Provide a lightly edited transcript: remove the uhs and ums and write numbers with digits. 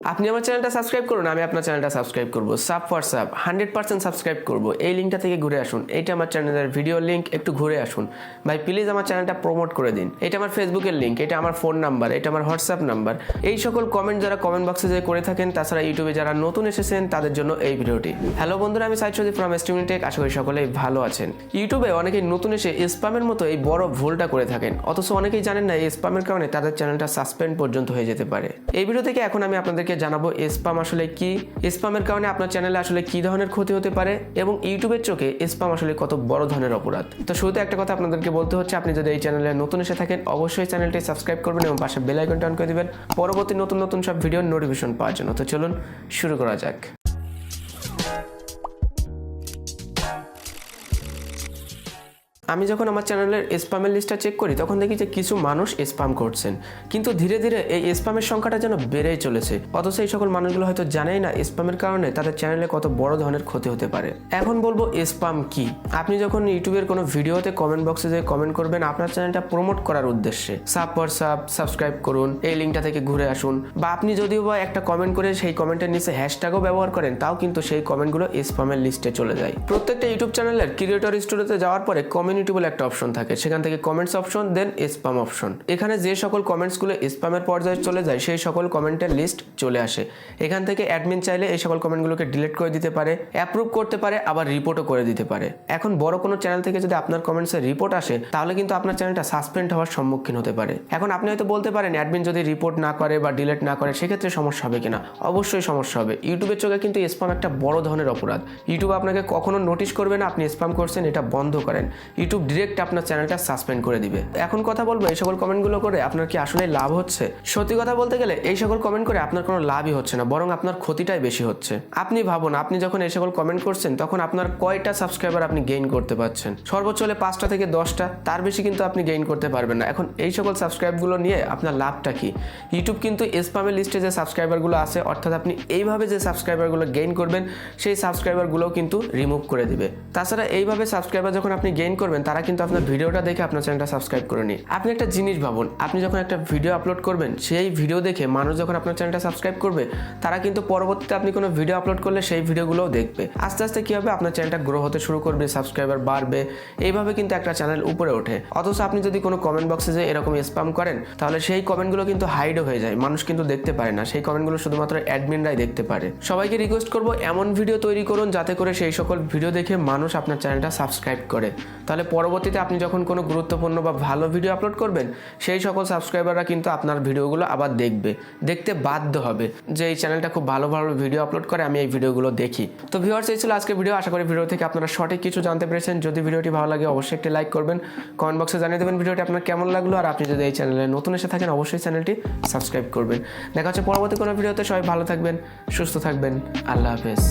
আপনি আমার চ্যানেলটা সাবস্ক্রাইব করুন, আমি আপনার চ্যানেলটা সাবস্ক্রাইব করব। সাব ফর সাব 100% সাবস্ক্রাইব করব। এই লিঙ্কটা থেকে ঘুরে আসুন। এইটা আমার চ্যানেলের ভিডিও লিঙ্ক, একটু ঘুরে আসুন ভাই, প্লিজ আমার চ্যানেলটা প্রমোট করে দিন। এটা আমার ফেসবুকের লিঙ্ক, এটা আমার ফোন নাম্বার, এটা আমার হোয়াটসঅ্যাপ নাম্বার। এই সকল কমেন্ট যারা কমেন্ট বক্সে যে করে থাকেন, তাছাড়া ইউটিউবে যারা নতুন এসেছেন তাদের জন্য এই ভিডিওটি। হ্যালো বন্ধুরা, আমি সাইদ সদীপ ফ্রম stuniquetech। আশা করি সকলেই ভালো আছেন। ইউটিউবে অনেকেই নতুন এসে স্প্যামের মতো এই বড় ভুলটা করে থাকেন, অথচ অনেকেই জানেন না এই স্প্যামের কারণে তাদের চ্যানেলটা সাসপেন্ড পর্যন্ত হয়ে যেতে পারে। এই ভিডিও থেকে এখন আমি আপনাদেরকে জানাবো স্প্যাম আসলে কি, স্প্যামের কারণে আপনার চ্যানেলে আসলে কি ধরনের ক্ষতি হতে পারে, এবং ইউটিউবের চোখে স্প্যাম আসলে কত বড় ধরনের অপরাধ। তো শুরুতে একটা কথা আপনাদেরকে বলতে হচ্ছে, আপনি যদি এই চ্যানেলে নতুন এসে থাকেন অবশ্যই চ্যানেলটি সাবস্ক্রাইব করবেন এবং পাশে বেল আইকনটা অন করে দিবেন পরবর্তী নতুন সব ভিডিওর নোটিফিকেশন পাওয়ার জন্য। তো চলুন শুরু করা যাক। আমি যখন আমার চ্যানেলের স্প্যামের লিস্টটা চেক করি তখন দেখি যে কিছু মানুষ স্প্যাম করছেন, কিন্তু ধীরে ধীরে এই স্প্যামের সংখ্যাটা যেন বেড়েই চলেছে। অথচ এই সকল মানুষগুলো হয়তো জানেই না স্প্যামের কারণে তাদের চ্যানেলে কত বড় ধরনের ক্ষতি হতে পারে। এখন বলবো স্প্যাম কি। আপনি যখন ইউটিউবের কোনো ভিডিওতে কমেন্ট বক্সে যে কমেন্ট করবেন আপনার চ্যানেলটা প্রমোট করার উদ্দেশ্যে, সাব ফর সাব সাবস্ক্রাইব করুন, এই লিঙ্কটা থেকে ঘুরে আসুন, বা আপনি যদিও বা একটা কমেন্ট করে সেই কমেন্টের নিচে হ্যাশট্যাগও ব্যবহার করেন, তাও কিন্তু সেই কমেন্টগুলো স্প্যামের লিস্টে চলে যায়। প্রত্যেকটা ইউটিউব চ্যানেলের ক্রিয়েটর স্টুডিওতে যাওয়ার পরে কমিউনিটি বলে একটা অপশন থাকে, সেখান থেকে কমেন্টস অপশন, দেন স্প্যাম অপশন। এখানে যে সকল কমেন্টসগুলো স্প্যামের পর্যায়ে চলে যায় সেই সকল কমেন্টের লিস্ট চলে আসে। এখান থেকে অ্যাডমিন চাইলে এই সকল কমেন্টগুলোকে ডিলিট করে দিতে পারে, অ্যাপ্রুভ করতে পারে, আবার রিপোর্টও করে দিতে পারে। এখন বড় কোনো চ্যানেল থেকে যদি আপনার কমেন্টসে রিপোর্ট আসে তাহলে কিন্তু আপনার চ্যানেলটা সাসপেন্ড হওয়ার সম্মুখীন হতে পারে। এখন আপনি হয়তো বলতে পারেন অ্যাডমিন যদি রিপোর্ট না করে বা ডিলিট না করে সেক্ষেত্রে সমস্যা হবে কিনা। অবশ্যই সমস্যা হবে। ইউটিউবের চোখে কিন্তু স্প্যাম একটা বড় ধরনের অপরাধ। ইউটিউব আপনাকে কখনো নোটিশ করবে না আপনি স্প্যাম করছেন, এটা বন্ধ করেন, ইউটিউব ডিরেক্ট আপনার চ্যানেলটা সাসপেন্ড করে দিবে। এখন কথা বলবো, এই সকল কমেন্টগুলো করে আপনার কি আসলে লাভ হচ্ছে? সত্যি কথা বলতে গেলে এই সকল কমেন্ট করে আপনার কোনো লাভই হচ্ছে না, বরং আপনার ক্ষতিটাই বেশি হচ্ছে। আপনি ভাবুন, আপনি যখন এই সকল কমেন্ট করছেন তখন আপনার কয়টা সাবস্ক্রাইবার আপনি গেইন করতে পারছেন? সর্বোচ্চ হলে 5টা থেকে 10টা, তার বেশি কিন্তু আপনি গেইন করতে পারবেন না। এখন এই সকল সাবস্ক্রাইবগুলো নিয়ে আপনার লাভটা কি? ইউটিউব কিন্তু স্প্যামের লিস্টে যে সাবস্ক্রাইবারগুলো আছে, অর্থাৎ আপনি এইভাবে যে সাবস্ক্রাইবারগুলো গেইন করবেন সেই সাবস্ক্রাইবারগুলোও কিন্তু রিমুভ করে দিবে। তাছাড়া এইভাবে সাবস্ক্রাইবার যখন আপনি গেইন করবেন তারা কিন্তু আপনার ভিডিওটা দেখে আপনার চ্যানেলটা সাবস্ক্রাইব করে নিন। আপনি একটা জিনিস ভাবুন, আপনি যখন একটা ভিডিও আপলোড করবেন সেই ভিডিও দেখে মানুষ যখন আপনার চ্যানেলটা সাবস্ক্রাইব করবে তারা কিন্তু পরবর্তীতে আপনি কোনো ভিডিও আপলোড করলে সেই ভিডিওগুলোও দেখবে। আস্তে আস্তে কী হবে, আপনার চ্যানেলটা গ্রো হতে শুরু করবে, সাবস্ক্রাইবার বাড়বে, এইভাবে কিন্তু একটা চ্যানেল উপরে ওঠে। অথচ আপনি যদি কোনো কমেন্ট বক্সে যে এরকম স্প্যাম করেন তাহলে সেই কমেন্টগুলো কিন্তু হাইডও হয়ে যায়, মানুষ কিন্তু দেখতে পারে না, সেই কমেন্টগুলো শুধুমাত্র অ্যাডমিনরাই দেখতে পারে। সবাইকে রিকোয়েস্ট করবো এমন ভিডিও তৈরি করুন যাতে করে সেই সকল ভিডিও দেখে মানুষ আপনার চ্যানেলটা সাবস্ক্রাইব করে, তাহলে পরবর্তীতে আপনি যখন কোনো গুরুত্বপূর্ণ বা ভালো ভিডিও আপলোড করবেন সেই সকল সাবস্ক্রাইবাররা কিন্তু আপনার ভিডিওগুলো আবার দেখতে বাধ্য হবে যে এই চ্যানেলটা খুব ভালো ভিডিও আপলোড করে, আমি এই ভিডিওগুলো দেখি। তো ভিউয়ার্স, এই ছিল আজকের ভিডিও। আশা করি ভিডিও থেকে আপনারা সঠিক কিছু জানতে পেরেছেন। যদি ভিডিওটি ভালো লাগে অবশ্যই একটি লাইক করবেন, কমেন্ট বক্সে জানিয়ে দেবেন ভিডিওটি আপনার কেমন লাগলো, আর আপনি যদি এই চ্যানেলে নতুন এসে থাকেন অবশ্যই চ্যানেলটি সাবস্ক্রাইব করবেন। দেখা হচ্ছে পরবর্তী কোনো ভিডিওতে। সবাই ভালো থাকবেন, সুস্থ থাকবেন, আল্লাহ হাফেজ।